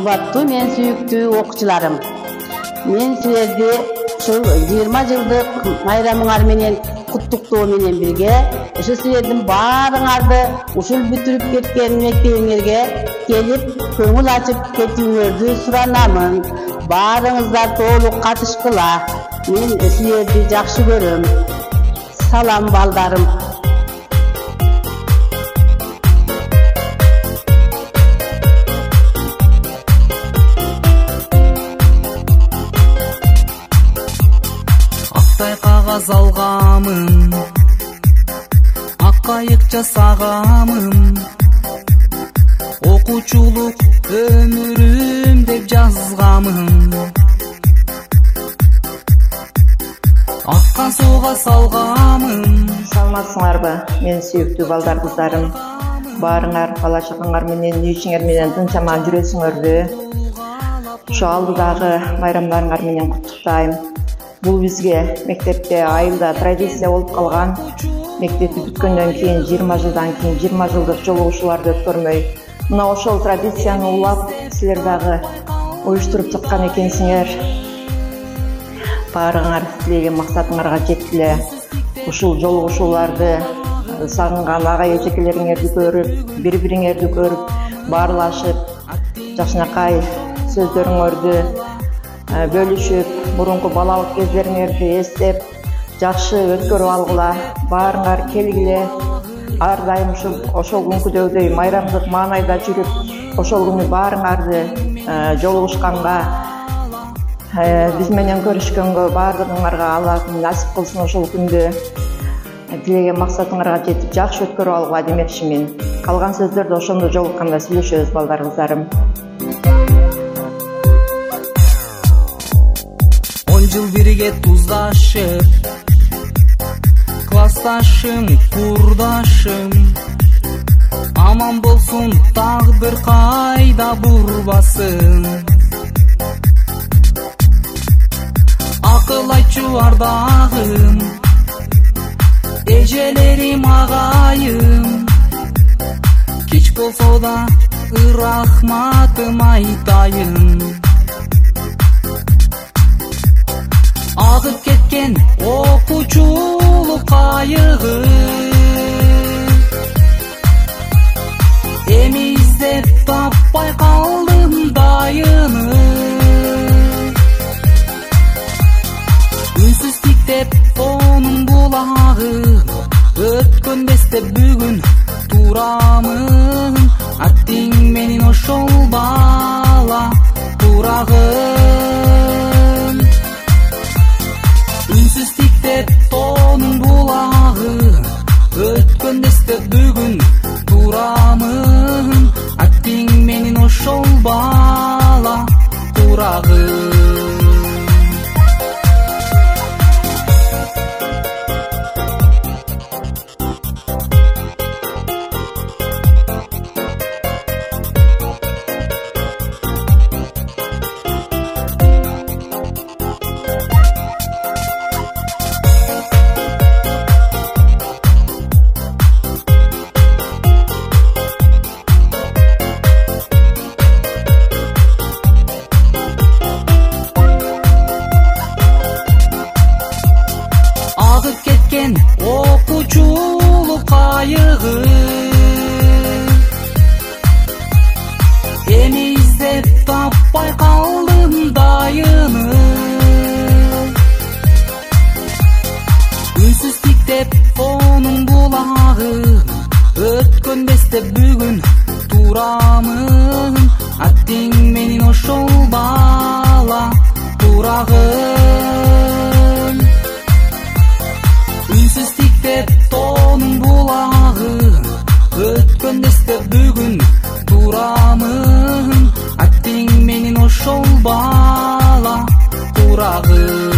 урматтуу мен сүйүктүү окуучуларым, мен силерди ушул 20 жылдык майрамыңар менен куттуктоо менен бирге ошо силердин баарыңарды ушул бүтүрүп кеткен мектебиңерге келип көңүл ачып кетүүңөрдү суранамын. Баарыңыздар толук катышкыла. Мен силерди жакшы көрөм. Салам балдарым. Актай кагаз алгамын, ак кайык жасагамын, окуучулук өмүрүм деп жазгамын. Аккан сууга салгамын. Саламатсыңарбы, мен сүйүктүү балдар кыздарым. Баарыңар бала чакаңар менен, үй ичиңер менен тынчаман жүрөсүңөрдү. Ошо алдыдагы майрамдарыңар менен куттуктайм. Бул бизге мектепте айылда традиция болуп калган. Мектепти бүткөндөн кийин 20 жылдан кийин 20 жылдык жолугушууларды өткөрмөй, мына ошол традицияны улап, силер дагы уюштуруп жаткан экенсиңер. Баарыңар тилеген максатыңарга жеткиле. Ушул жолугушууларды сагынган ага эжекелериңерди көрүп, бири-бириңерди көрүп, баарлашып, жакшынакай сөздөрүңөрдү бөлүшүп, мурунку балалык кездериңерди эстеп, жакшы өткөрүп алгыла. Баарыңар келгиле. Ар дайым ошол күнкүдөгүдөй майрамдык маанайда жүрүп, ошол күнү баарыңарды жолугушканга, биз менен көрүшкөнгө баардыгыңарга Аллах насип кылсын. Ошол күндү тилеген максатыңарга жетип, жакшы өткөрүп алууга демекчимин. Калган сөздөрдү ошондо жолукканда сүйлөшөбүз балдар кыздарым. 10 жыл бирге туздашып, классташым, курдашым, аман болсун тагдыр кайда бурбасын. Акыл айтчу ардагым, эжелерим агайым, кеч болсо да рахматым айтайын. Агып кеткен окуучулук кайыгы, эми издеп таппай калдым дайыны. Үнсүз тиктеп тонун булагы, өткөн бестеп бүгүн турамын. Аттиң менин ошол бала турагын. Үнсүз тиктеп тонун булагы, өткөн бестеп бүгүн турамын. Аттиң менин ошол бала турагын. Окуучулук кайыгы, эми издеп таппай калдым дайыны. Үнсүз тиктеп тонун булагы, өткөн бестеп бүгүн турамын. Аттиң менин ошол бала турагын. Үнсүз тиктеп тонун булагы, өткөн бестеп бүгүн турамын. Аттиң менин ошол бала турагын.